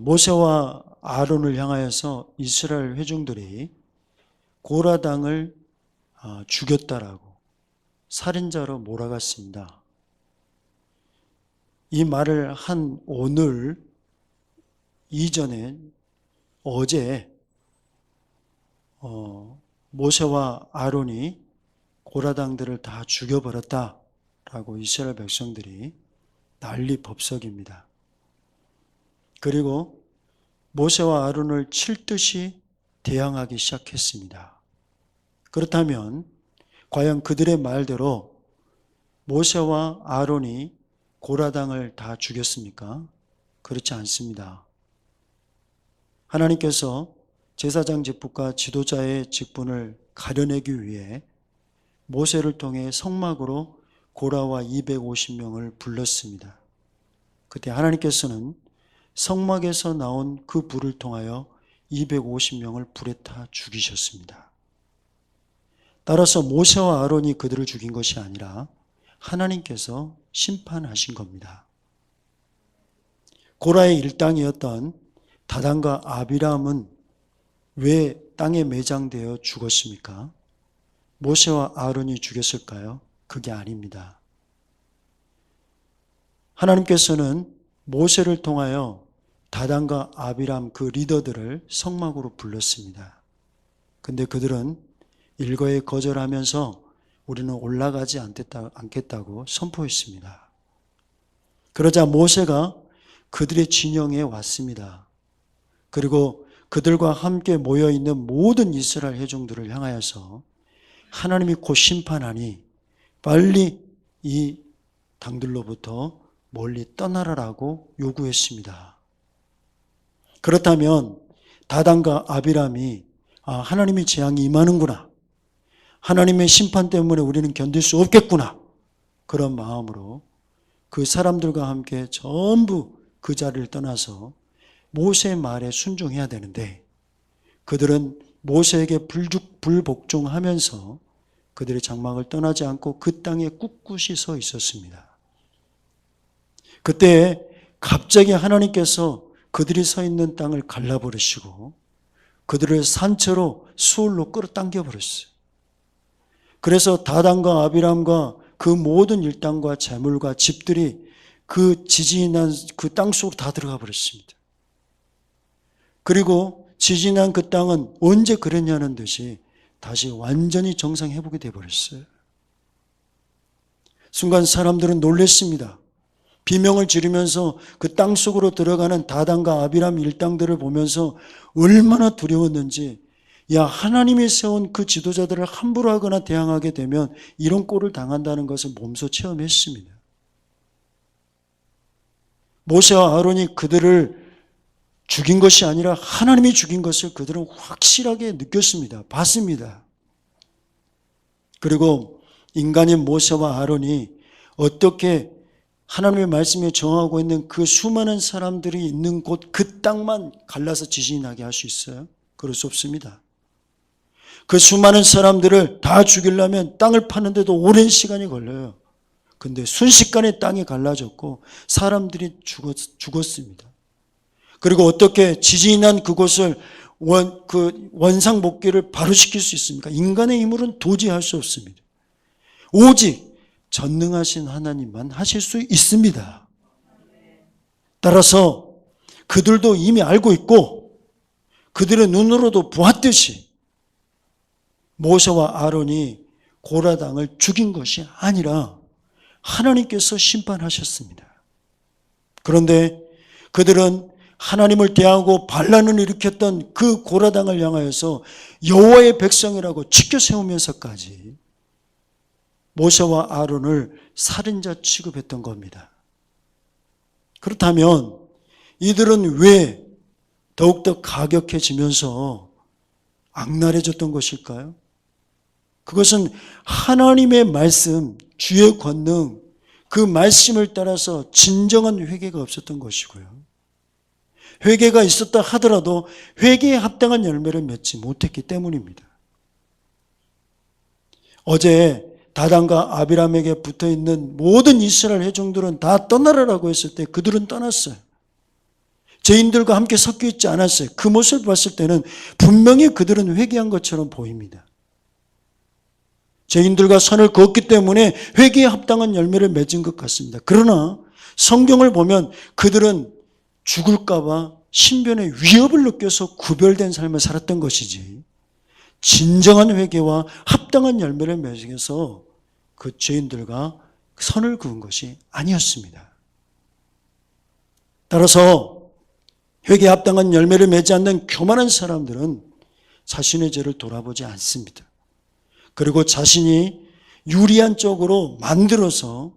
모세와 아론을 향하여서 이스라엘 회중들이 고라당을 죽였다라고 살인자로 몰아갔습니다. 이 말을 한 오늘 이전에 어제 모세와 아론이 고라당들을 다 죽여버렸다라고 이스라엘 백성들이 난리 법석입니다. 그리고 모세와 아론을 칠 듯이 대항하기 시작했습니다. 그렇다면 과연 그들의 말대로 모세와 아론이 고라당을 다 죽였습니까? 그렇지 않습니다. 하나님께서 제사장 직분과 지도자의 직분을 가려내기 위해 모세를 통해 성막으로 고라와 250명을 불렀습니다. 그때 하나님께서는 성막에서 나온 그 불을 통하여 250명을 불에 타 죽이셨습니다. 따라서 모세와 아론이 그들을 죽인 것이 아니라 하나님께서 심판하신 겁니다. 고라의 일당이었던 다단과 아비람은 왜 땅에 매장되어 죽었습니까? 모세와 아론이 죽였을까요? 그게 아닙니다. 하나님께서는 모세를 통하여 다단과 아비람 그 리더들을 성막으로 불렀습니다. 근데 그들은 일거에 거절하면서 우리는 올라가지 않겠다고 선포했습니다. 그러자 모세가 그들의 진영에 왔습니다. 그리고 그들과 함께 모여있는 모든 이스라엘 회중들을 향하여서 하나님이 곧 심판하니 빨리 이 당들로부터 멀리 떠나라라고 요구했습니다. 그렇다면 다단과 아비람이 하나님의 재앙이 임하는구나, 하나님의 심판 때문에 우리는 견딜 수 없겠구나, 그런 마음으로 그 사람들과 함께 전부 그 자리를 떠나서 모세의 말에 순종해야 되는데 그들은 모세에게 불복종하면서 그들의 장막을 떠나지 않고 그 땅에 꿋꿋이 서 있었습니다. 그때 갑자기 하나님께서 그들이 서 있는 땅을 갈라버리시고 그들을 산채로 수월로 끌어당겨 버렸어요. 그래서 다단과 아비람과 그 모든 일당과 재물과 집들이 그 지진이 난 그 땅 속으로 다 들어가 버렸습니다. 그리고 지진이 난 그 땅은 언제 그랬냐는 듯이 다시 완전히 정상 회복이 되어버렸어요. 순간 사람들은 놀랐습니다. 비명을 지르면서 그 땅 속으로 들어가는 다단과 아비람 일당들을 보면서 얼마나 두려웠는지, 야, 하나님이 세운 그 지도자들을 함부로 하거나 대항하게 되면 이런 꼴을 당한다는 것을 몸소 체험했습니다. 모세와 아론이 그들을 죽인 것이 아니라 하나님이 죽인 것을 그들은 확실하게 느꼈습니다. 봤습니다. 그리고 인간인 모세와 아론이 어떻게 하나님의 말씀에 정하고 있는 그 수많은 사람들이 있는 곳 그 땅만 갈라서 지진이 나게 할 수 있어요? 그럴 수 없습니다. 그 수많은 사람들을 다 죽이려면 땅을 파는데도 오랜 시간이 걸려요. 근데 순식간에 땅이 갈라졌고 사람들이 죽었습니다. 그리고 어떻게 지진이 난 그곳을 원상복귀를 바로 시킬 수 있습니까? 인간의 힘으로는 도저히 할 수 없습니다. 오직 전능하신 하나님만 하실 수 있습니다. 따라서 그들도 이미 알고 있고 그들의 눈으로도 보았듯이 모세와 아론이 고라당을 죽인 것이 아니라 하나님께서 심판하셨습니다. 그런데 그들은 하나님을 대하고 반란을 일으켰던 그 고라당을 향하여서 여호와의 백성이라고 치켜 세우면서까지 모세와 아론을 살인자 취급했던 겁니다. 그렇다면 이들은 왜 더욱더 가격해지면서 악랄해졌던 것일까요? 그것은 하나님의 말씀, 주의 권능, 그 말씀을 따라서 진정한 회개가 없었던 것이고요. 회개가 있었다 하더라도 회개에 합당한 열매를 맺지 못했기 때문입니다. 어제 다단과 아비람에게 붙어있는 모든 이스라엘 회중들은 다 떠나라라고 했을 때 그들은 떠났어요. 죄인들과 함께 섞여 있지 않았어요. 그 모습을 봤을 때는 분명히 그들은 회개한 것처럼 보입니다. 죄인들과 선을 그었기 때문에 회개에 합당한 열매를 맺은 것 같습니다. 그러나 성경을 보면 그들은 죽을까 봐 신변의 위협을 느껴서 구별된 삶을 살았던 것이지, 진정한 회개와 합당한 열매를 맺어서 그 죄인들과 선을 그은 것이 아니었습니다. 따라서 회개에 합당한 열매를 맺지 않는 교만한 사람들은 자신의 죄를 돌아보지 않습니다. 그리고 자신이 유리한 쪽으로 만들어서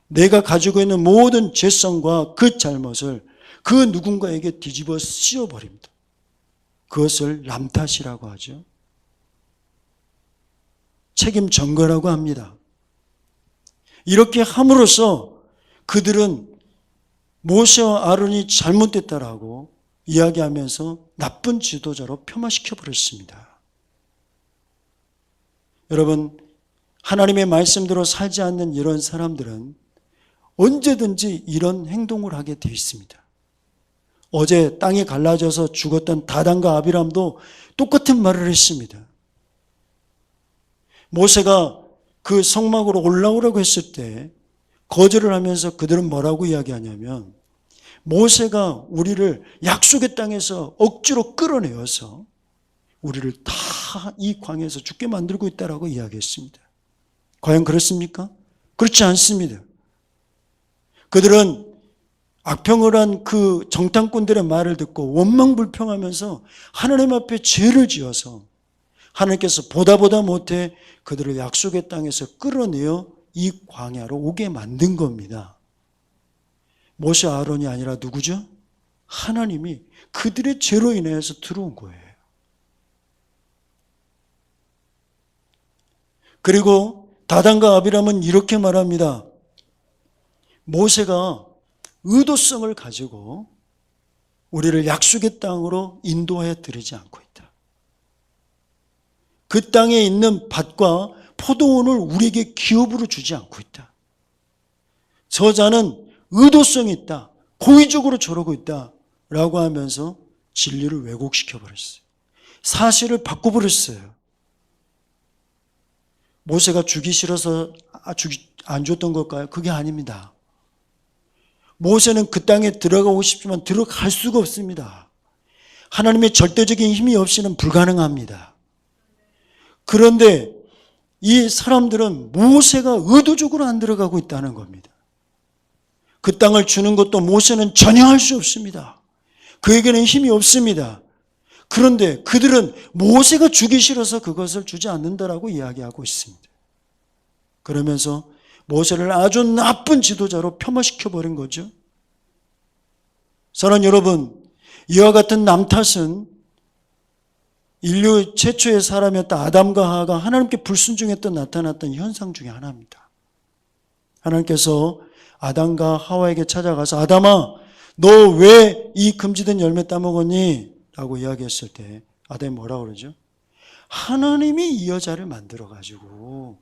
내가 가지고 있는 모든 죄성과 그 잘못을 그 누군가에게 뒤집어 씌워버립니다. 그것을 남 탓이라고 하죠. 책임 전가라고 합니다. 이렇게 함으로써 그들은 모세와 아론이 잘못됐다라고 이야기하면서 나쁜 지도자로 폄하시켜 버렸습니다. 여러분, 하나님의 말씀대로 살지 않는 이런 사람들은 언제든지 이런 행동을 하게 되어 있습니다. 어제 땅이 갈라져서 죽었던 다단과 아비람도 똑같은 말을 했습니다. 모세가 그 성막으로 올라오라고 했을 때 거절을 하면서 그들은 뭐라고 이야기하냐면, 모세가 우리를 약속의 땅에서 억지로 끌어내어서 우리를 다 이 광야에서 죽게 만들고 있다라고 이야기했습니다. 과연 그렇습니까? 그렇지 않습니다. 그들은 악평을 한 그 정탐꾼들의 말을 듣고 원망불평하면서 하나님 앞에 죄를 지어서 하나님께서 보다 못해 그들을 약속의 땅에서 끌어내어 이 광야로 오게 만든 겁니다. 모세 아론이 아니라 누구죠? 하나님이 그들의 죄로 인해서 들어온 거예요. 그리고 다단과 아비람은 이렇게 말합니다. 모세가 의도성을 가지고 우리를 약속의 땅으로 인도하여 드리지 않고 있다. 그 땅에 있는 밭과 포도원을 우리에게 기업으로 주지 않고 있다. 저자는 의도성이 있다, 고의적으로 저러고 있다 라고 하면서 진리를 왜곡시켜버렸어요. 사실을 바꿔버렸어요. 모세가 주기 싫어서 안 줬던 걸까요? 그게 아닙니다. 모세는 그 땅에 들어가고 싶지만 들어갈 수가 없습니다. 하나님의 절대적인 힘이 없이는 불가능합니다. 그런데 이 사람들은 모세가 의도적으로 안 들어가고 있다는 겁니다. 그 땅을 주는 것도 모세는 전혀 할 수 없습니다. 그에게는 힘이 없습니다. 그런데 그들은 모세가 주기 싫어서 그것을 주지 않는다라고 이야기하고 있습니다. 그러면서 모세를 아주 나쁜 지도자로 폄하시켜버린 거죠. 사랑하는 여러분, 이와 같은 남 탓은 인류 최초의 사람이었던 아담과 하와가 하나님께 불순종했던 나타났던 현상 중에 하나입니다. 하나님께서 아담과 하와에게 찾아가서 아담아, 너 왜 이 금지된 열매 따먹었니? 라고 이야기했을 때 아담이 뭐라고 그러죠? 하나님이 이 여자를 만들어가지고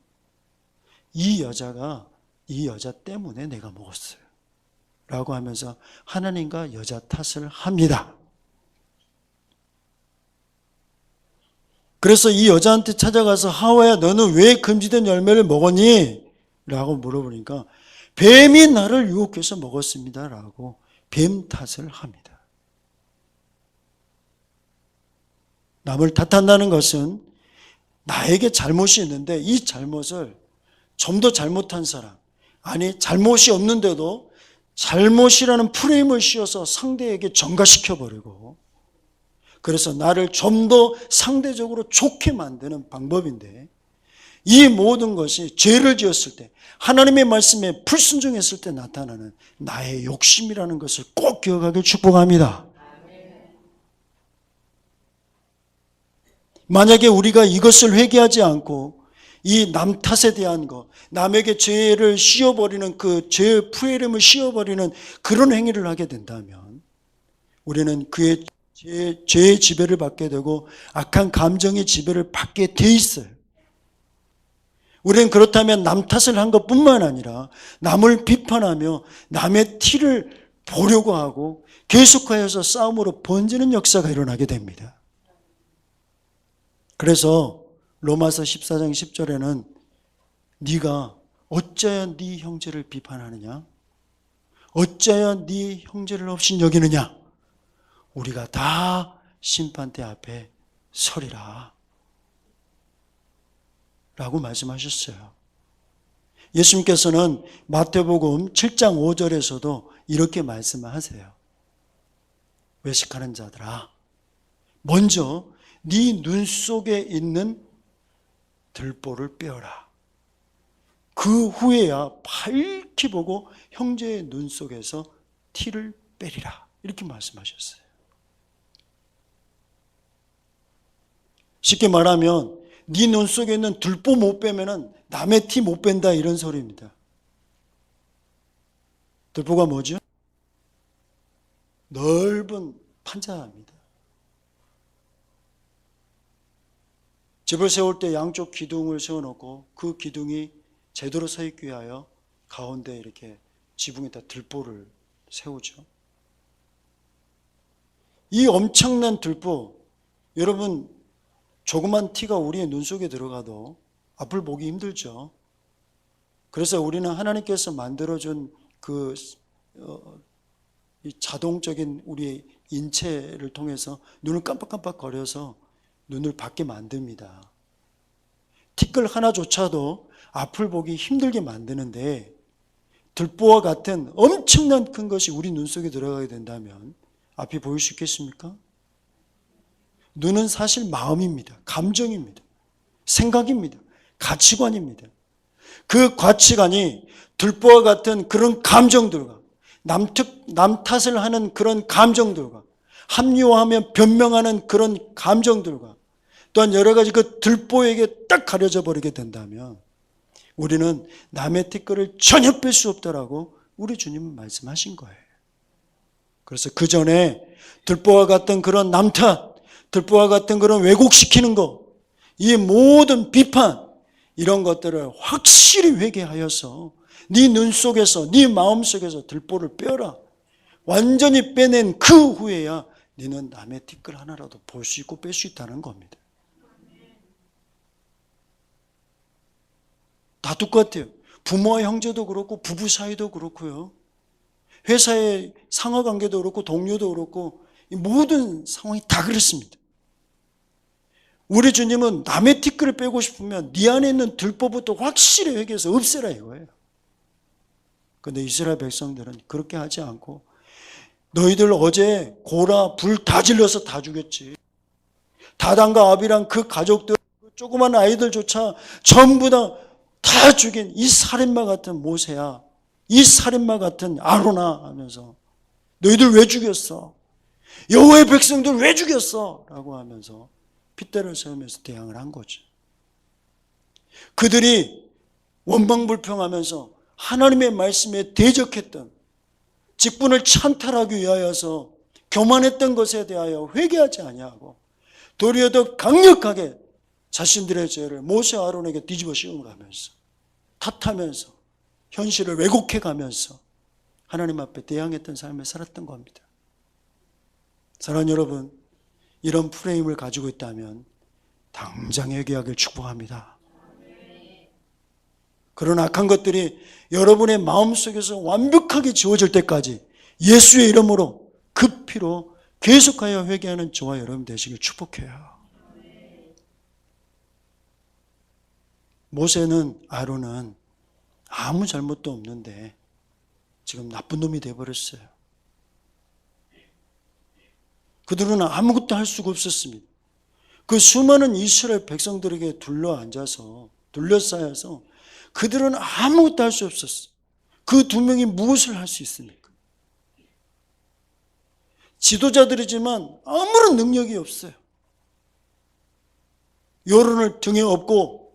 이 여자 때문에 내가 먹었어요 라고 하면서 하나님과 여자 탓을 합니다. 그래서 이 여자한테 찾아가서 하와야 너는 왜 금지된 열매를 먹었니? 라고 물어보니까 뱀이 나를 유혹해서 먹었습니다 라고 뱀 탓을 합니다. 남을 탓한다는 것은 나에게 잘못이 있는데 이 잘못을 좀 더 잘못한 사람, 아니 잘못이 없는데도 잘못이라는 프레임을 씌워서 상대에게 전가시켜버리고, 그래서 나를 좀 더 상대적으로 좋게 만드는 방법인데, 이 모든 것이 죄를 지었을 때, 하나님의 말씀에 불순종했을 때 나타나는 나의 욕심이라는 것을 꼭 기억하길 축복합니다. 만약에 우리가 이것을 회개하지 않고 이 남 탓에 대한 것, 남에게 죄를 씌워버리는 그 죄의 프레임을 씌워버리는 그런 행위를 하게 된다면 우리는 그의 죄의 지배를 받게 되고 악한 감정의 지배를 받게 돼 있어요. 우리는 그렇다면 남 탓을 한 것뿐만 아니라 남을 비판하며 남의 티를 보려고 하고 계속하여서 싸움으로 번지는 역사가 일어나게 됩니다. 그래서 로마서 14장 10절에는 네가 어찌하여 네 형제를 비판하느냐? 어찌하여 네 형제를 없인 여기느냐? 우리가 다 심판대 앞에 서리라 라고 말씀하셨어요. 예수님께서는 마태복음 7장 5절에서도 이렇게 말씀하세요. 외식하는 자들아, 먼저 네 눈 속에 있는 들보를 빼어라. 그 후에야 밝히 보고 형제의 눈 속에서 티를 빼리라. 이렇게 말씀하셨어요. 쉽게 말하면 네 눈 속에 있는 들보 못 빼면은 남의 티 못 뺀다, 이런 소리입니다. 들보가 뭐죠? 넓은 판자입니다. 집을 세울 때 양쪽 기둥을 세워놓고 그 기둥이 제대로 서 있기 위하여 가운데 이렇게 지붕에다 들보를 세우죠. 이 엄청난 들보, 여러분 조그만 티가 우리의 눈 속에 들어가도 앞을 보기 힘들죠. 그래서 우리는 하나님께서 만들어준 이 자동적인 우리의 인체를 통해서 눈을 깜빡깜빡 거려서 눈을 밝게 만듭니다. 티끌 하나조차도 앞을 보기 힘들게 만드는데 들보와 같은 엄청난 큰 것이 우리 눈 속에 들어가게 된다면 앞이 보일 수 있겠습니까? 눈은 사실 마음입니다. 감정입니다. 생각입니다. 가치관입니다. 그 가치관이 들보와 같은 그런 감정들과 남 탓을 하는 그런 감정들과 합리화하며 변명하는 그런 감정들과 또한 여러 가지 그 들보에게 딱 가려져 버리게 된다면 우리는 남의 티끌을 전혀 뺄 수 없다라고 우리 주님은 말씀하신 거예요. 그래서 그 전에 들보와 같은 그런 남 탓, 들보와 같은 그런 왜곡시키는 것, 이 모든 비판, 이런 것들을 확실히 회개하여서 네 눈 속에서, 네 마음 속에서 들보를 빼어라. 완전히 빼낸 그 후에야 너는 남의 티끌 하나라도 볼 수 있고 뺄 수 있다는 겁니다. 다 똑같아요. 부모와 형제도 그렇고 부부 사이도 그렇고요. 회사의 상하관계도 그렇고 동료도 그렇고 이 모든 상황이 다 그렇습니다. 우리 주님은 남의 티끌을 빼고 싶으면 네 안에 있는 들보부터 확실히 회개해서 없애라 이거예요. 그런데 이스라엘 백성들은 그렇게 하지 않고 너희들 어제 고라 불 다 질러서 다 죽였지. 다단과 아비랑 그 가족들, 조그만 아이들조차 전부 다 죽인 이 살인마 같은 모세야, 이 살인마 같은 아로나 하면서 너희들 왜 죽였어? 여호와의 백성들 왜 죽였어? 라고 하면서 핏대를 세우면서 대항을 한 거죠. 그들이 원망불평하면서 하나님의 말씀에 대적했던, 직분을 찬탈하기 위하여서 교만했던 것에 대하여 회개하지 아니하고 도리어 더 강력하게 자신들의 죄를 모세 아론에게 뒤집어 씌워가면서 탓하면서 현실을 왜곡해가면서 하나님 앞에 대항했던 삶을 살았던 겁니다. 사랑하는 여러분, 이런 프레임을 가지고 있다면 당장 회개하길 축복합니다. 그런 악한 것들이 여러분의 마음속에서 완벽하게 지워질 때까지 예수의 이름으로 그 피로 계속하여 회개하는 저와 여러분 되시길 축복해요. 모세는, 아론은 아무 잘못도 없는데 지금 나쁜 놈이 되어버렸어요. 그들은 아무것도 할 수가 없었습니다. 그 수많은 이스라엘 백성들에게 둘러싸여서 그들은 아무것도 할 수 없었어요. 그 두 명이 무엇을 할 수 있습니까? 지도자들이지만 아무런 능력이 없어요. 여론을 등에 업고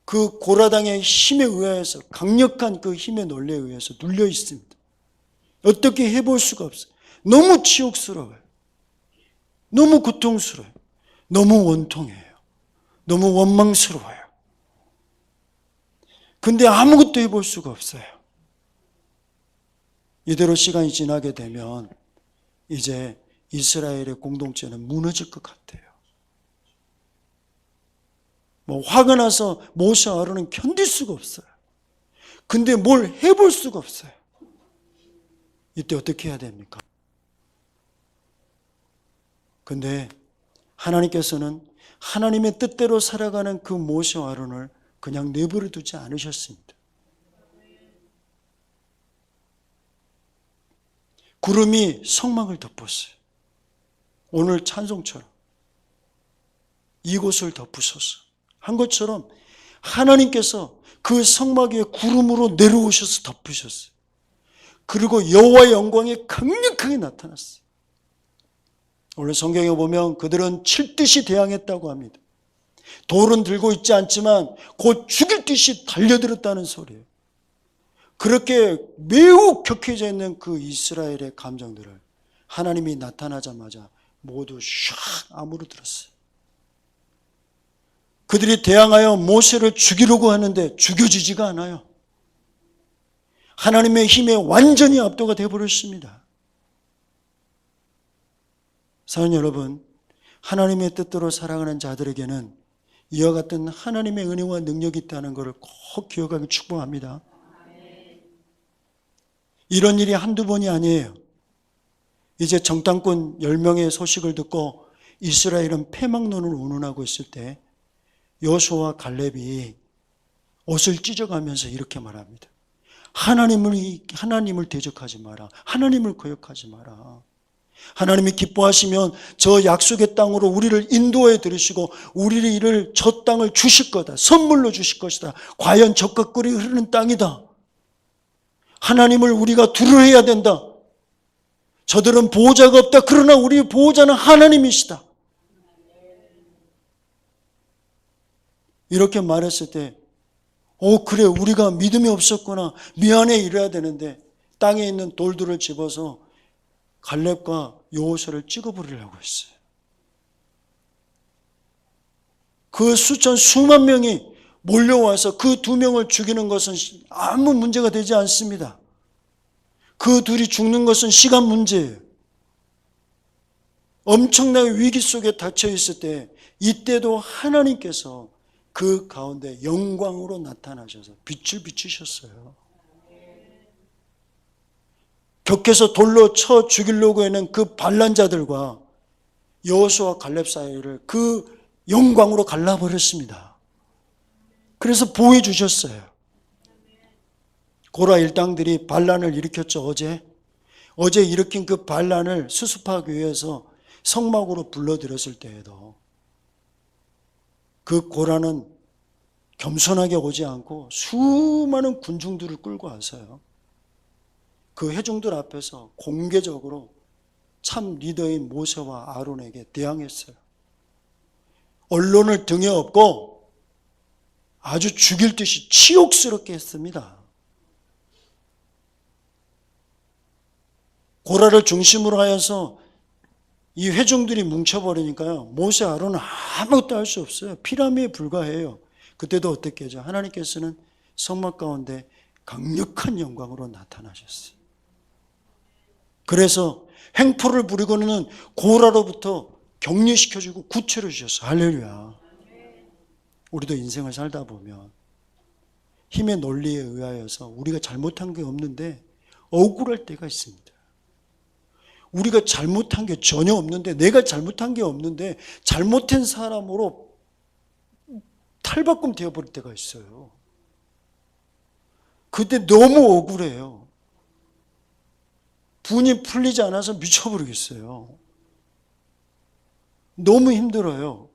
그 고라당의 힘에 의해서, 강력한 그 힘의 논리에 의해서 눌려 있습니다. 어떻게 해볼 수가 없어요. 너무 치욕스러워요. 너무 고통스러워요. 너무 원통해요. 너무 원망스러워요. 근데 아무것도 해볼 수가 없어요. 이대로 시간이 지나게 되면 이제 이스라엘의 공동체는 무너질 것 같아요. 화가 나서 모세와 아론은 견딜 수가 없어요. 근데 뭘 해볼 수가 없어요. 이때 어떻게 해야 됩니까? 근데 하나님께서는 하나님의 뜻대로 살아가는 그 모세와 아론을 그냥 내버려 두지 않으셨습니다. 구름이 성막을 덮었어요. 오늘 찬송처럼 이곳을 덮으소서 한 것처럼 하나님께서 그 성막 위에 구름으로 내려오셔서 덮으셨어요. 그리고 여호와의 영광이 강력하게 나타났어요. 오늘 성경에 보면 그들은 칠 듯이 대항했다고 합니다. 돌은 들고 있지 않지만 곧 죽일 듯이 달려들었다는 소리예요. 그렇게 매우 격해져 있는 그 이스라엘의 감정들을 하나님이 나타나자마자 모두 샥 아무르들었어요. 그들이 대항하여 모세를 죽이려고 하는데 죽여지지가 않아요. 하나님의 힘에 완전히 압도가 되어버렸습니다. 사랑하는 여러분, 하나님의 뜻대로 살아가는 자들에게는 이와 같은 하나님의 은혜와 능력이 있다는 것을 꼭 기억하기 축복합니다. 이런 일이 한두 번이 아니에요. 이제 정탐꾼 10명의 소식을 듣고 이스라엘은 패망론을 운운하고 있을 때 여호수아와 갈렙이 옷을 찢어가면서 이렇게 말합니다. 하나님을 대적하지 마라. 하나님을 거역하지 마라. 하나님이 기뻐하시면 저 약속의 땅으로 우리를 인도해 들으시고 우리를 저 땅을 주실 거다. 선물로 주실 것이다. 과연 젖과 꿀이 흐르는 땅이다. 하나님을 우리가 두려워해야 된다. 저들은 보호자가 없다. 그러나 우리의 보호자는 하나님이시다. 이렇게 말했을 때 그래 우리가 믿음이 없었구나. 미안해 이래야 되는데 땅에 있는 돌들을 집어서 갈렙과 여호수아를 찍어버리려고 했어요. 그 수만 명이 몰려와서 그 2명을 죽이는 것은 아무 문제가 되지 않습니다. 그 둘이 죽는 것은 시간 문제예요. 엄청나게 위기 속에 닫혀 있을 때 이때도 하나님께서 그 가운데 영광으로 나타나셔서 빛을 비추셨어요. 격해서 돌로 쳐 죽이려고 하는 그 반란자들과 여호수아와 갈렙 사이를 그 영광으로 갈라버렸습니다. 그래서 보호해 주셨어요. 고라 일당들이 반란을 일으켰죠. 어제 일으킨 그 반란을 수습하기 위해서 성막으로 불러들였을 때에도 그 고라는 겸손하게 오지 않고 수많은 군중들을 끌고 와서요. 그 회중들 앞에서 공개적으로 참 리더인 모세와 아론에게 대항했어요. 언론을 등에 업고 아주 죽일 듯이 치욕스럽게 했습니다. 고라를 중심으로 하여서 이 회중들이 뭉쳐버리니까요. 모세 아론은 아무것도 할 수 없어요. 피라미에 불과해요. 그때도 어떻게 하죠? 하나님께서는 성막 가운데 강력한 영광으로 나타나셨어요. 그래서 횡포를 부리고는 고라로부터 격리시켜주고 구체를 주셨어요. 할렐루야. 우리도 인생을 살다 보면 힘의 논리에 의하여서 우리가 잘못한 게 없는데 억울할 때가 있습니다. 우리가 잘못한 게 전혀 없는데 내가 잘못한 게 없는데 잘못한 사람으로 탈바꿈 되어버릴 때가 있어요. 그때 너무 억울해요. 분이 풀리지 않아서 미쳐버리겠어요. 너무 힘들어요.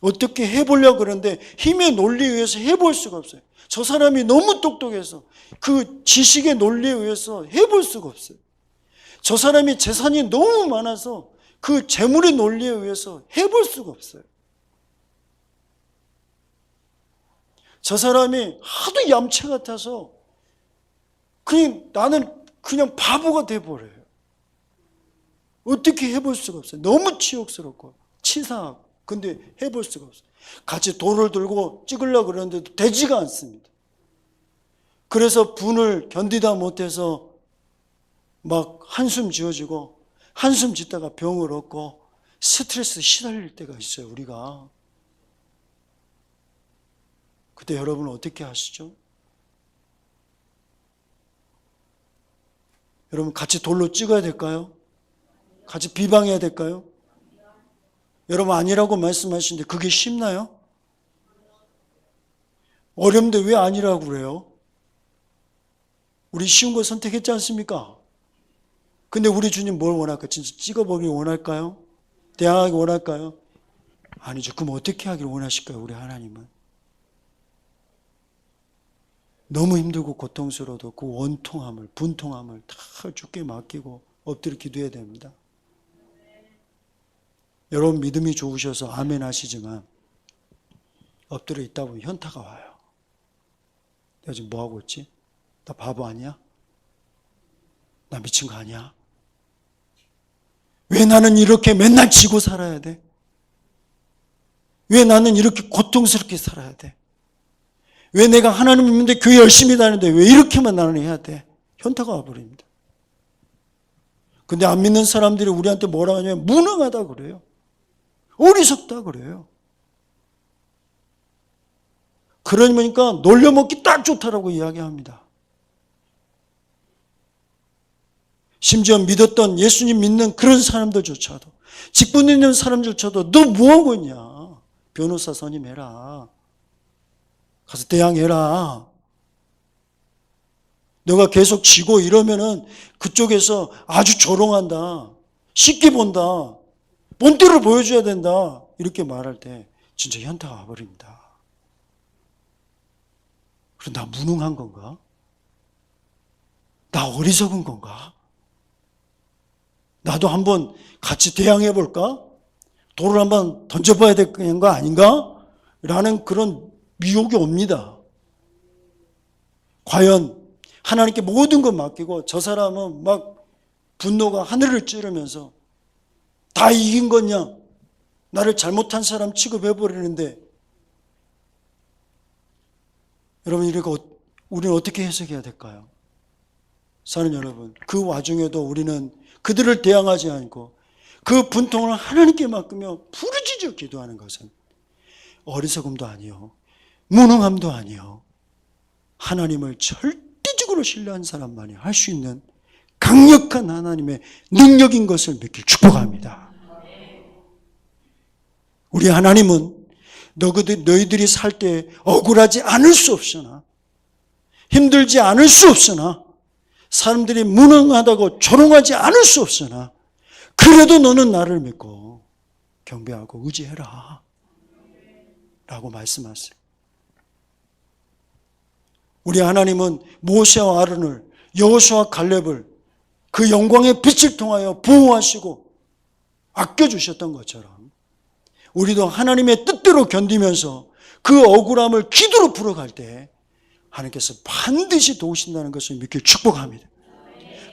어떻게 해보려고 그러는데 힘의 논리에 의해서 해볼 수가 없어요. 저 사람이 너무 똑똑해서 그 지식의 논리에 의해서 해볼 수가 없어요. 저 사람이 재산이 너무 많아서 그 재물의 논리에 의해서 해볼 수가 없어요. 저 사람이 하도 얌체 같아서 나는 그냥 바보가 돼버려요. 어떻게 해볼 수가 없어요. 너무 치욕스럽고 치사하고. 근데 해볼 수가 없어요. 같이 돌을 들고 찍으려고 그러는데도 되지가 않습니다. 그래서 분을 견디다 못해서 막 한숨 지어지고 한숨 짓다가 병을 얻고 스트레스 시달릴 때가 있어요, 우리가. 그때 여러분은 어떻게 하시죠? 여러분 같이 돌로 찍어야 될까요? 같이 비방해야 될까요? 여러분 아니라고 말씀하시는데 그게 쉽나요? 어렵는데 왜 아니라고 그래요? 우리 쉬운 거 선택했지 않습니까? 근데 우리 주님 뭘 원할까? 진짜 찍어보길 원할까요? 대항하기 원할까요? 아니죠. 그럼 어떻게 하길 원하실까요? 우리 하나님은. 너무 힘들고 고통스러워도 그 원통함을, 분통함을 다 주께 맡기고 엎드려 기도해야 됩니다. 여러분 믿음이 좋으셔서 아멘 하시지만 엎드려 있다 보면 현타가 와요. 내가 지금 뭐하고 있지? 나 바보 아니야? 나 미친 거 아니야? 왜 나는 이렇게 맨날 지고 살아야 돼? 왜 나는 이렇게 고통스럽게 살아야 돼? 왜 내가 하나님 믿는데 교회 열심히 다니는데 왜 이렇게만 나는 해야 돼? 현타가 와버립니다. 근데 안 믿는 사람들이 우리한테 뭐라 하냐면 무능하다 그래요. 어리석다 그래요. 그러니까 놀려먹기 딱 좋다라고 이야기합니다. 심지어 믿었던 예수님 믿는 그런 사람들조차도, 직분 있는 사람들조차도 너 뭐하고 있냐? 변호사 선임해라. 가서 대항해라. 너가 계속 지고 이러면은 그쪽에서 아주 조롱한다. 쉽게 본다. 본때를 보여줘야 된다. 이렇게 말할 때 진짜 현타가 와버립니다. 그럼 나 무능한 건가? 나 어리석은 건가? 나도 한번 같이 대항해 볼까? 돌을 한번 던져봐야 되는 거 아닌가? 라는 그런 미혹이 옵니다. 과연 하나님께 모든 것 맡기고 저 사람은 막 분노가 하늘을 찌르면서 다 이긴 거냐? 나를 잘못한 사람 취급해버리는데 여러분 이거 우리는 어떻게 해석해야 될까요? 사는 여러분, 그 와중에도 우리는 그들을 대항하지 않고 그 분통을 하나님께 맡기며 부르짖어 기도하는 것은 어리석음도 아니요, 무능함도 아니요, 하나님을 절대적으로 신뢰한 사람만이 할 수 있는 강력한 하나님의 능력인 것을 믿길 축복합니다. 우리 하나님은 너희들이 살 때 억울하지 않을 수 없으나, 힘들지 않을 수 없으나, 사람들이 무능하다고 조롱하지 않을 수 없으나 그래도 너는 나를 믿고 경배하고 의지해라 라고 말씀하세요. 우리 하나님은 모세와 아론을, 여호수아와 갈렙을 그 영광의 빛을 통하여 보호하시고 아껴주셨던 것처럼 우리도 하나님의 뜻대로 견디면서 그 억울함을 기도로 풀어갈 때 하나님께서 반드시 도우신다는 것을 믿길 축복합니다.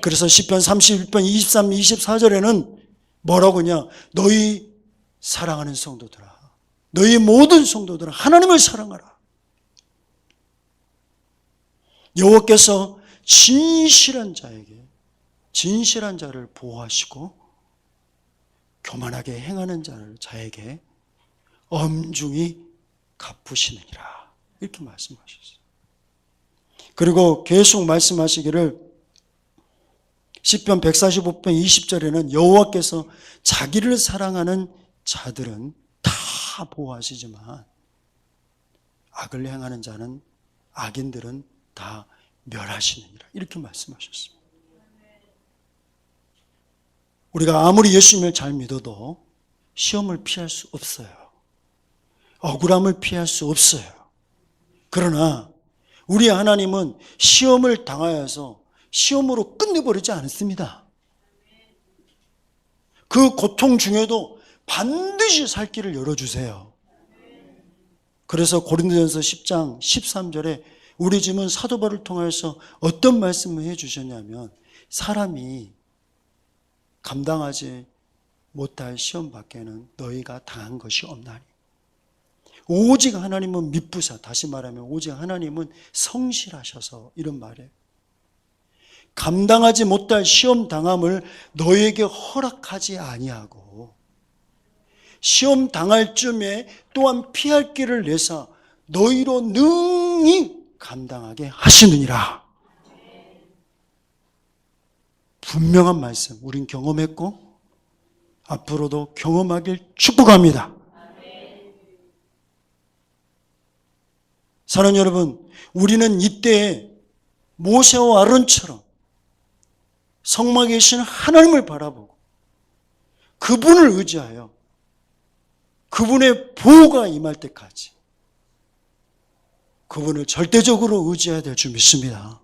그래서 시편 31편 23, 24절에는 뭐라고 하냐? 너희 사랑하는 성도들아, 너희 모든 성도들아 하나님을 사랑하라. 여호와께서 진실한 자에게, 진실한 자를 보호하시고 교만하게 행하는 자에게 엄중히 갚으시느니라. 이렇게 말씀하셨어요. 그리고 계속 말씀하시기를 시편 145편 20절에는 여호와께서 자기를 사랑하는 자들은 다 보호하시지만 악을 행하는 자는, 악인들은 다 멸하시느니라. 이렇게 말씀하셨습니다. 우리가 아무리 예수님을 잘 믿어도 시험을 피할 수 없어요. 억울함을 피할 수 없어요. 그러나 우리 하나님은 시험을 당하여서 시험으로 끝내버리지 않습니다. 그 고통 중에도 반드시 살 길을 열어주세요. 그래서 고린도전서 10장 13절에 우리 주님은 사도 바울을 통해서 어떤 말씀을 해주셨냐면 사람이 감당하지 못할 시험 밖에는 너희가 당한 것이 없나니 오직 하나님은 미쁘사, 다시 말하면 오직 하나님은 성실하셔서 이런 말이에요. 감당하지 못할 시험 당함을 너에게 허락하지 아니하고 시험 당할 쯤에 또한 피할 길을 내사 너희로 능히 감당하게 하시느니라. 분명한 말씀, 우린 경험했고 앞으로도 경험하길 축복합니다. 사랑하는 여러분, 우리는 이때에 모세와 아론처럼 성막에 계신 하나님을 바라보고 그분을 의지하여 그분의 보호가 임할 때까지 그분을 절대적으로 의지해야 될 줄 믿습니다.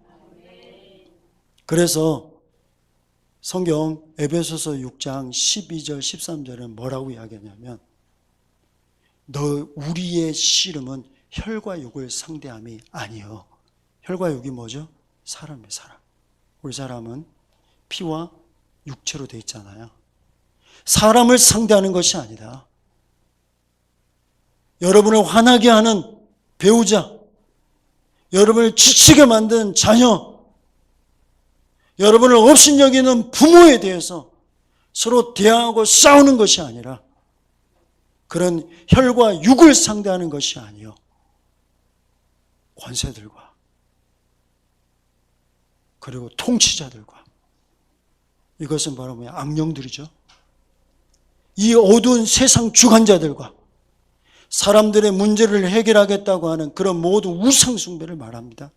그래서 성경 에베소서 6장 12절 13절은 뭐라고 이야기하냐면 너 우리의 씨름은 혈과 육을 상대함이 아니요. 혈과 육이 뭐죠? 사람이에요. 사람. 우리 사람은 피와 육체로 되어 있잖아요. 사람을 상대하는 것이 아니다. 여러분을 화나게 하는 배우자, 여러분을 지치게 만든 자녀, 여러분을 업신여기는 부모에 대해서 서로 대항하고 싸우는 것이 아니라 그런 혈과 육을 상대하는 것이 아니요. 권세들과 그리고 통치자들과 이것은 바로 뭐야? 악령들이죠. 이 어두운 세상 주관자들과 사람들의 문제를 해결하겠다고 하는 그런 모든 우상숭배를 말합니다.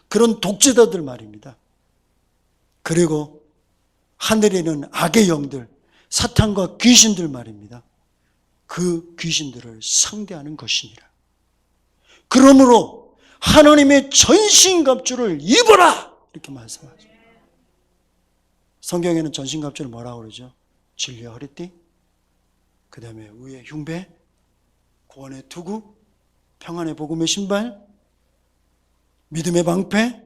그런 독재자들 말입니다. 그리고 하늘에 있는 악의 영들, 사탄과 귀신들 말입니다. 그 귀신들을 상대하는 것이니라. 그러므로 하나님의 전신갑주를 입어라! 이렇게 말씀하죠. 성경에는 전신갑주를 뭐라고 그러죠? 진리의 허리띠, 그 다음에 의의 흉배, 구원의 투구, 평안의 복음의 신발, 믿음의 방패,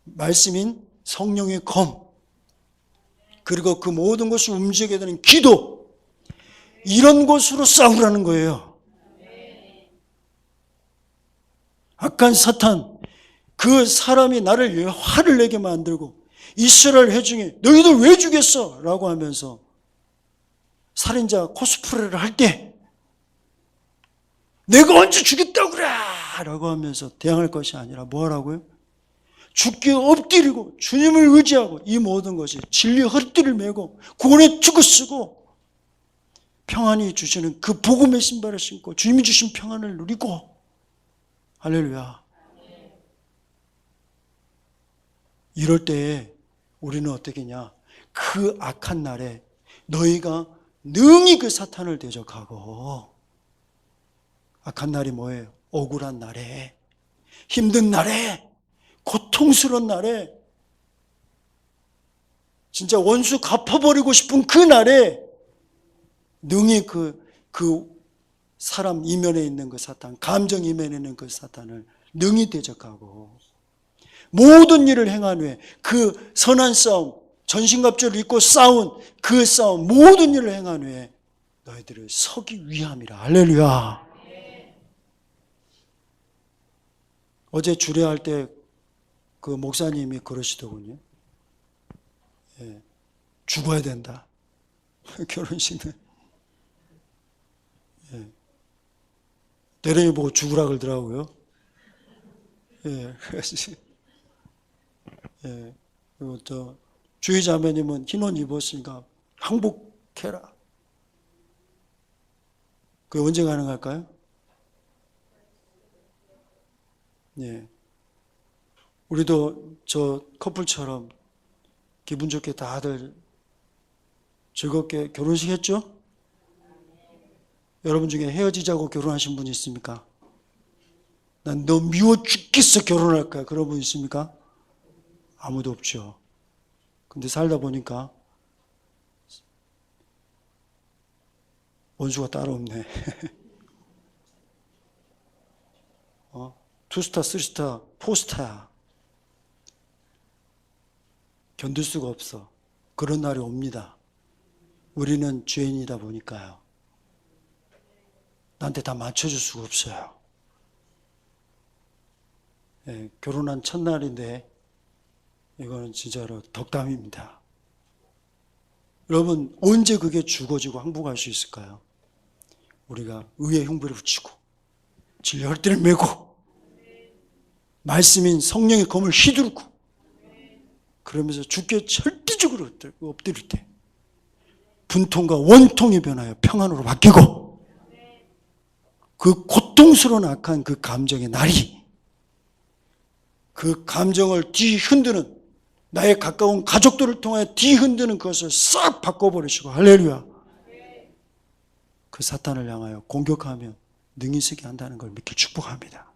말씀인 성령의 검, 그리고 그 모든 것을 움직이게 되는 기도, 이런 것으로 싸우라는 거예요. 악한 사탄, 그 사람이 나를 위해 화를 내게 만들고 이스라엘 회중이 너희들 왜 죽였어? 라고 하면서 살인자 코스프레를 할 때 내가 언제 죽였다고 그래! 라고 하면서 대항할 것이 아니라 뭐 하라고요? 죽게 엎드리고 주님을 의지하고 이 모든 것이 진리의 허리띠를 메고 구원의 투구 쓰고 평안이 주시는 그 복음의 신발을 신고 주님이 주신 평안을 누리고 할렐루야. 이럴 때에 우리는 어떻게 하냐? 그 악한 날에 너희가 능히 그 사탄을 대적하고 악한 날이 뭐예요? 억울한 날에, 힘든 날에, 고통스러운 날에, 진짜 원수 갚아버리고 싶은 그 날에 능히 그 사람 이면에 있는 그 사탄, 감정 이면에 있는 그 사탄을 능히 대적하고 모든 일을 행한 후에 그 선한 싸움, 전신갑주를 입고 싸운 그 싸움, 모든 일을 행한 후에 너희들을 서기 위함이라. 할렐루야. 어제 주례할 때 그 목사님이 그러시더군요. 예, 죽어야 된다. 결혼식은. 예, 대령이 보고 죽으라 그러더라고요. 예, 예, 그리고 또 주의 자매님은 흰 옷 입었으니까 항복해라. 그게 언제 가능할까요? 예. 우리도 저 커플처럼 기분 좋게 다들 즐겁게 결혼식 했죠? 여러분 중에 헤어지자고 결혼하신 분 있습니까? 난 너 미워 죽겠어 결혼할 거야. 그런 분 있습니까? 아무도 없죠. 근데 살다 보니까 원수가 따로 없네. 투스타, 쓰리스타, 포스타야. 견딜 수가 없어. 그런 날이 옵니다. 우리는 죄인이다 보니까요. 나한테 다 맞춰줄 수가 없어요. 예, 결혼한 첫날인데 이거는 진짜로 덕담입니다. 여러분, 언제 그게 죽어지고 항복할 수 있을까요? 우리가 의의 흉부를 붙이고 진리 혈대를 메고 말씀인 성령의 검을 휘두르고 그러면서 주께 절대적으로 엎드릴 때 분통과 원통이 변하여 평안으로 바뀌고 그 고통스러운 악한 그 감정의 날이 그 감정을 뒤흔드는 나의 가까운 가족들을 통해 뒤흔드는 것을 싹 바꿔버리시고 할렐루야. 그 사탄을 향하여 공격하며 능히 서게 한다는 걸 믿기 축복합니다.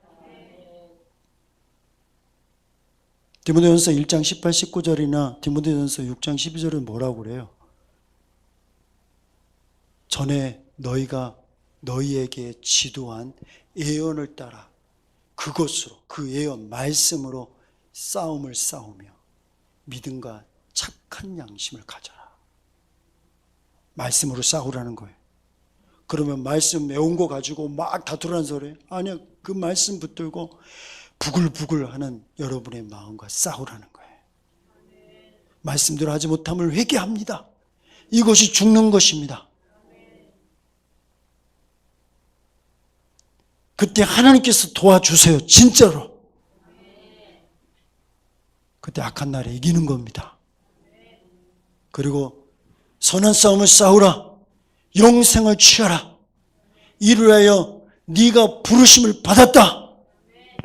디모데전서 1장 18, 19절이나 디모데전서 6장 12절은 뭐라고 그래요? 전에 너희가 너희에게 지도한 예언을 따라 그것으로 그 예언 말씀으로 싸움을 싸우며 믿음과 착한 양심을 가져라. 말씀으로 싸우라는 거예요. 그러면 말씀 외운 거 가지고 막 다투라는 소리? 아니야. 그 말씀 붙들고 부글부글 하는 여러분의 마음과 싸우라는 거예요. 말씀대로 하지 못함을 회개합니다. 이것이 죽는 것입니다. 그때 하나님께서 도와주세요. 진짜로. 그때 악한 날에 이기는 겁니다. 그리고 선한 싸움을 싸우라. 영생을 취하라. 이를 위하여 네가 부르심을 받았다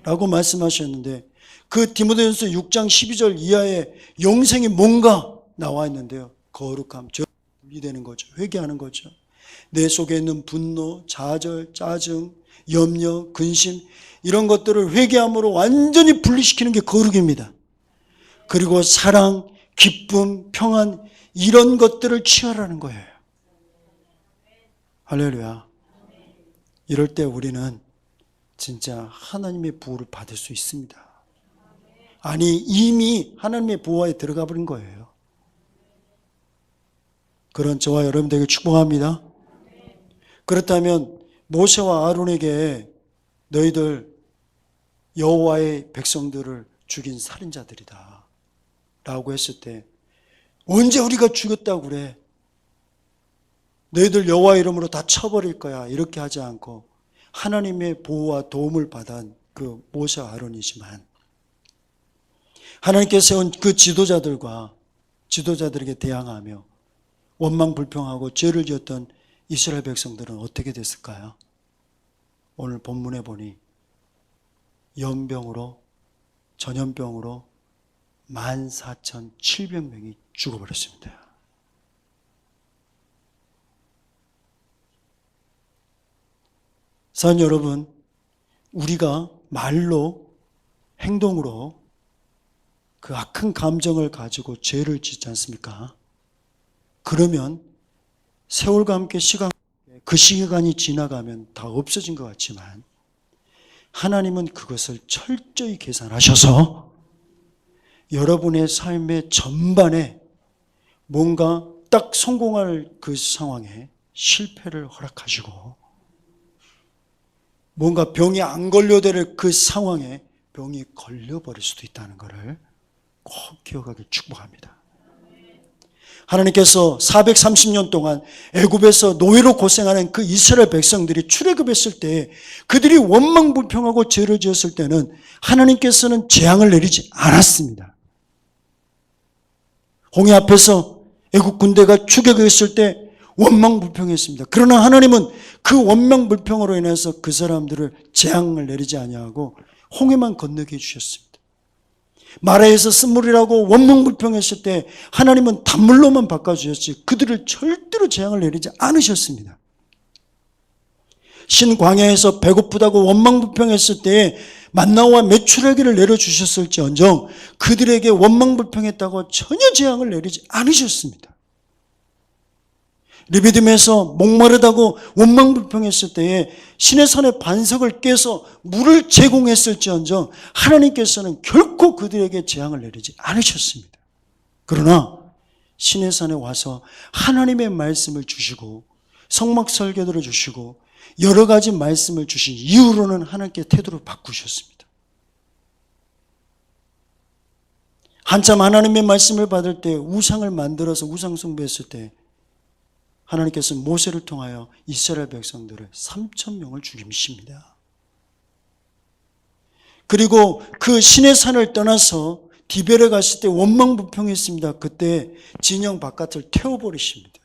라고 말씀하셨는데 그 디모데전서 6장 12절 이하에 영생이 뭔가 나와 있는데요. 거룩함, 분리되는 거죠. 회개하는 거죠. 내 속에 있는 분노, 좌절, 짜증, 염려, 근심 이런 것들을 회개함으로 완전히 분리시키는 게 거룩입니다. 그리고 사랑, 기쁨, 평안 이런 것들을 취하라는 거예요. 할렐루야. 이럴 때 우리는 진짜 하나님의 보호를 받을 수 있습니다. 아니 이미 하나님의 보호에 들어가 버린 거예요. 그런 저와 여러분들에게 축복합니다. 그렇다면 모세와 아론에게 너희들 여호와의 백성들을 죽인 살인자들이다 라고 했을 때 언제 우리가 죽였다고 그래? 너희들 여호와 이름으로 다 쳐버릴 거야 이렇게 하지 않고 하나님의 보호와 도움을 받은 그 모세와 아론이지만 하나님께서 세운 그 지도자들에게 대항하며 원망불평하고 죄를 지었던 이스라엘 백성들은 어떻게 됐을까요? 오늘 본문에 보니 전염병으로 14,700명이 죽어버렸습니다. 사랑하는 여러분, 우리가 말로 행동으로 그 악한 감정을 가지고 죄를 짓지 않습니까? 그러면 세월과 함께 그 시간이 지나가면 다 없어진 것 같지만 하나님은 그것을 철저히 계산하셔서 여러분의 삶의 전반에 뭔가 딱 성공할 그 상황에 실패를 허락하시고 뭔가 병이 안 걸려될 그 상황에 병이 걸려버릴 수도 있다는 것을 꼭 기억하길 축복합니다. 하나님께서 430년 동안 애굽에서 노예로 고생하는 그 이스라엘 백성들이 출애굽했을 때 그들이 원망불평하고 죄를 지었을 때는 하나님께서는 재앙을 내리지 않았습니다. 홍해 앞에서 애굽 군대가 추격했을 때 원망불평했습니다. 그러나 하나님은 그 원망불평으로 인해서 그 사람들을 재앙을 내리지 아니하고 홍해만 건너게 해주셨습니다. 마라에서 쓴물이라고 원망불평했을 때 하나님은 단물로만 바꿔주셨지 그들을 절대로 재앙을 내리지 않으셨습니다. 신광야에서 배고프다고 원망불평했을 때에 만나와 메추라기를 내려주셨을지언정 그들에게 원망불평했다고 전혀 재앙을 내리지 않으셨습니다. 리비딤에서 목마르다고 원망불평했을 때에 시내산의 반석을 깨서 물을 제공했을지언정 하나님께서는 결코 그들에게 재앙을 내리지 않으셨습니다. 그러나 시내산에 와서 하나님의 말씀을 주시고 성막 설교들을 주시고 여러 가지 말씀을 주신 이후로는 하나님께 태도를 바꾸셨습니다. 한참 하나님의 말씀을 받을 때 우상을 만들어서 우상 숭배했을 때 하나님께서 모세를 통하여 이스라엘 백성들을 3,000명을 죽이십니다. 그리고 그 신의 산을 떠나서 디벨에 갔을 때 원망불평했습니다. 그때 진영 바깥을 태워버리십니다.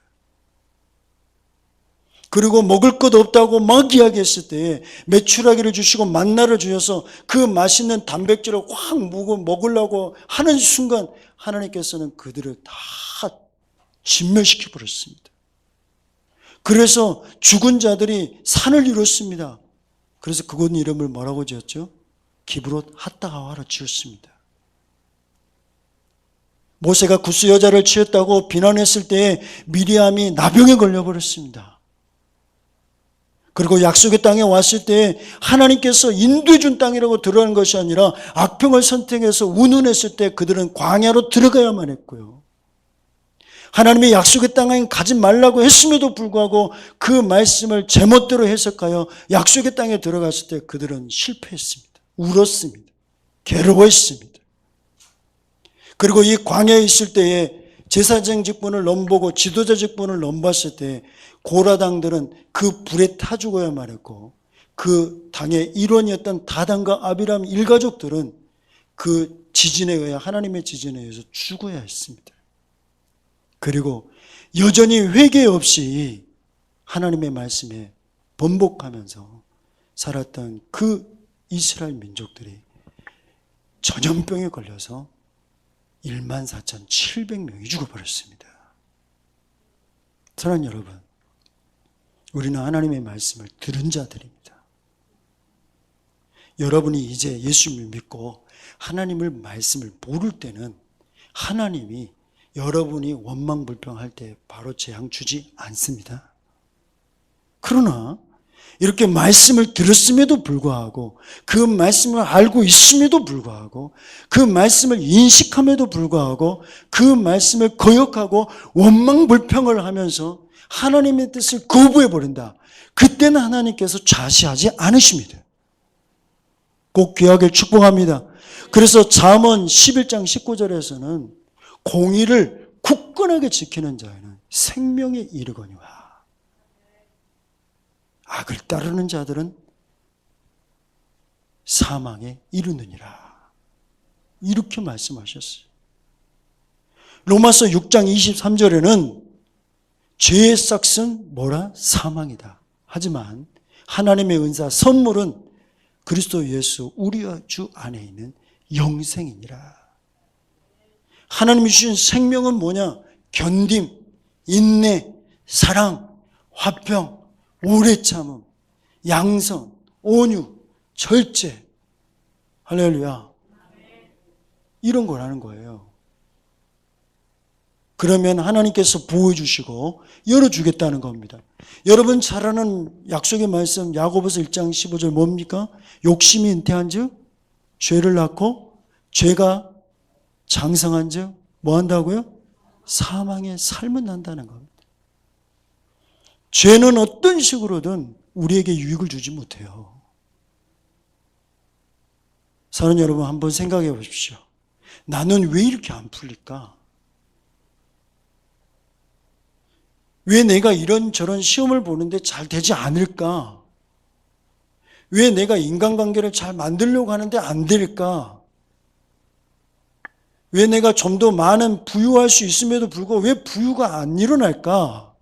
그리고 먹을 것 없다고 막 이야기했을 때 메추라기를 주시고 만나를 주셔서 그 맛있는 단백질을 확 먹으려고 하는 순간 하나님께서는 그들을 다 진멸시켜 버렸습니다. 그래서 죽은 자들이 산을 이뤘습니다. 그래서 그곳 이름을 뭐라고 지었죠? 기브롯 핫다하와로 지었습니다. 모세가 구스 여자를 취했다고 비난했을 때에 미리암이 나병에 걸려버렸습니다. 그리고 약속의 땅에 왔을 때 하나님께서 인도해 준 땅이라고 들어가는 것이 아니라 악평을 선택해서 운운했을 때 그들은 광야로 들어가야만 했고요. 하나님의 약속의 땅에 가지 말라고 했음에도 불구하고 그 말씀을 제멋대로 해석하여 약속의 땅에 들어갔을 때 그들은 실패했습니다. 울었습니다. 괴로워했습니다. 그리고 이 광야에 있을 때에 제사장 직분을 넘보고 지도자 직분을 넘봤을 때 고라당들은 그 불에 타 죽어야만 했고 그 당의 일원이었던 다단과 아비람 일가족들은 그 지진에 의해 하나님의 지진에 의해서 죽어야 했습니다. 그리고 여전히 회개 없이 하나님의 말씀에 번복하면서 살았던 그 이스라엘 민족들이 전염병에 걸려서 14,700명이 죽어버렸습니다. 사랑하는 여러분, 우리는 하나님의 말씀을 들은 자들입니다. 여러분이 이제 예수님을 믿고 하나님의 말씀을 모를 때는 하나님이 여러분이 원망불평할 때 바로 재앙 주지 않습니다. 그러나 이렇게 말씀을 들었음에도 불구하고 그 말씀을 알고 있음에도 불구하고 그 말씀을 인식함에도 불구하고 그 말씀을 거역하고 원망불평을 하면서 하나님의 뜻을 거부해버린다. 그때는 하나님께서 좌시하지 않으십니다. 꼭 귀하길 축복합니다. 그래서 잠언 11장 19절에서는 공의를 굳건하게 지키는 자에는 생명에 이르거니와 악을 따르는 자들은 사망에 이르느니라. 이렇게 말씀하셨어요. 로마서 6장 23절에는 죄의 싹은 뭐라? 사망이다. 하지만 하나님의 은사 선물은 그리스도 예수 우리 주 안에 있는 영생이니라. 하나님이 주신 생명은 뭐냐? 견딤, 인내, 사랑, 화평, 오래 참음, 양선, 온유, 절제. 할렐루야. 이런 거라는 거예요. 그러면 하나님께서 보호해 주시고 열어주겠다는 겁니다. 여러분 잘 아는 약속의 말씀 야고보서 1장 15절 뭡니까? 욕심이 잉태한 즉 죄를 낳고 죄가 장성한 즉 뭐 한다고요? 사망의 삶은 난다는 겁니다. 죄는 어떤 식으로든 우리에게 유익을 주지 못해요. 사는 여러분 한번 생각해 보십시오. 나는 왜 이렇게 안 풀릴까? 왜 내가 이런저런 시험을 보는데 잘 되지 않을까? 왜 내가 인간관계를 잘 만들려고 하는데 안 될까? 왜 내가 좀 더 많은 부유할 수 있음에도 불구하고 왜 부유가 안 일어날까?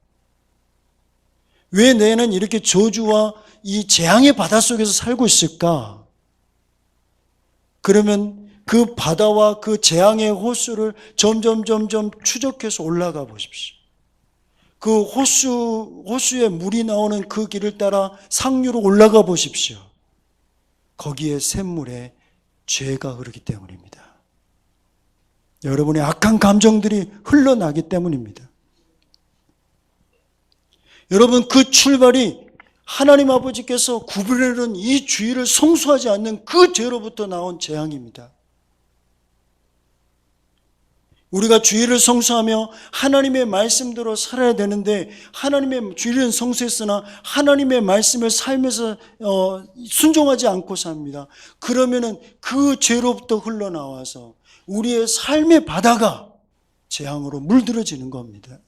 왜 내는 이렇게 저주와 이 재앙의 바다 속에서 살고 있을까? 그러면 그 바다와 그 재앙의 호수를 점점 추적해서 올라가 보십시오. 그 호수에 물이 나오는 그 길을 따라 상류로 올라가 보십시오. 거기에 샘물에 죄가 흐르기 때문입니다. 여러분의 악한 감정들이 흘러나기 때문입니다. 여러분 그 출발이 하나님 아버지께서 구별해놓은 이 주의를 성수하지 않는 그 죄로부터 나온 재앙입니다. 우리가 주일을 성수하며 하나님의 말씀대로 살아야 되는데 하나님의 주일은 성수했으나 하나님의 말씀을 삶에서 순종하지 않고 삽니다. 그러면은 그 죄로부터 흘러나와서 우리의 삶의 바다가 재앙으로 물들어지는 겁니다.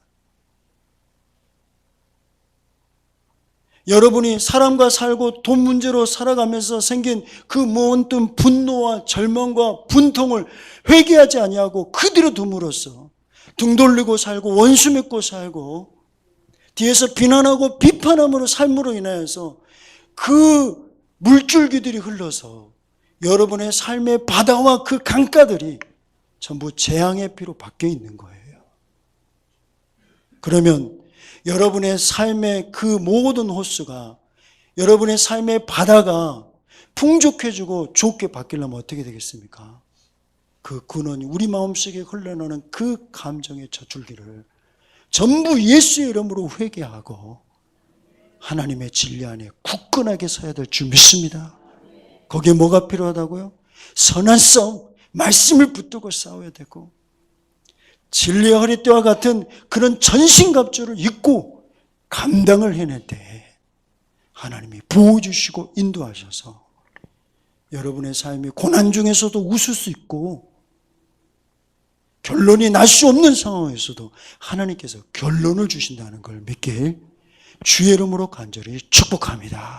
여러분이 사람과 살고 돈 문제로 살아가면서 생긴 그 모든 분노와 절망과 분통을 회개하지 아니하고 그대로 둠으로써 등 돌리고 살고 원수 맺고 살고 뒤에서 비난하고 비판함으로 삶으로 인하여서 그 물줄기들이 흘러서 여러분의 삶의 바다와 그 강가들이 전부 재앙의 피로 바뀌어 있는 거예요. 그러면 여러분의 삶의 그 모든 호수가, 여러분의 삶의 바다가 풍족해지고 좋게 바뀌려면 어떻게 되겠습니까? 그 근원이 우리 마음속에 흘러나오는 그 감정의 젖줄기를 전부 예수의 이름으로 회개하고 하나님의 진리 안에 굳건하게 서야 될 줄 믿습니다. 거기에 뭐가 필요하다고요? 선한 싸움, 말씀을 붙들고 싸워야 되고 진리의 허리띠와 같은 그런 전신갑주를 입고 감당을 해낼 때 하나님이 보호주시고 인도하셔서 여러분의 삶이 고난 중에서도 웃을 수 있고 결론이 날 수 없는 상황에서도 하나님께서 결론을 주신다는 걸 믿길 주의 이름으로 간절히 축복합니다.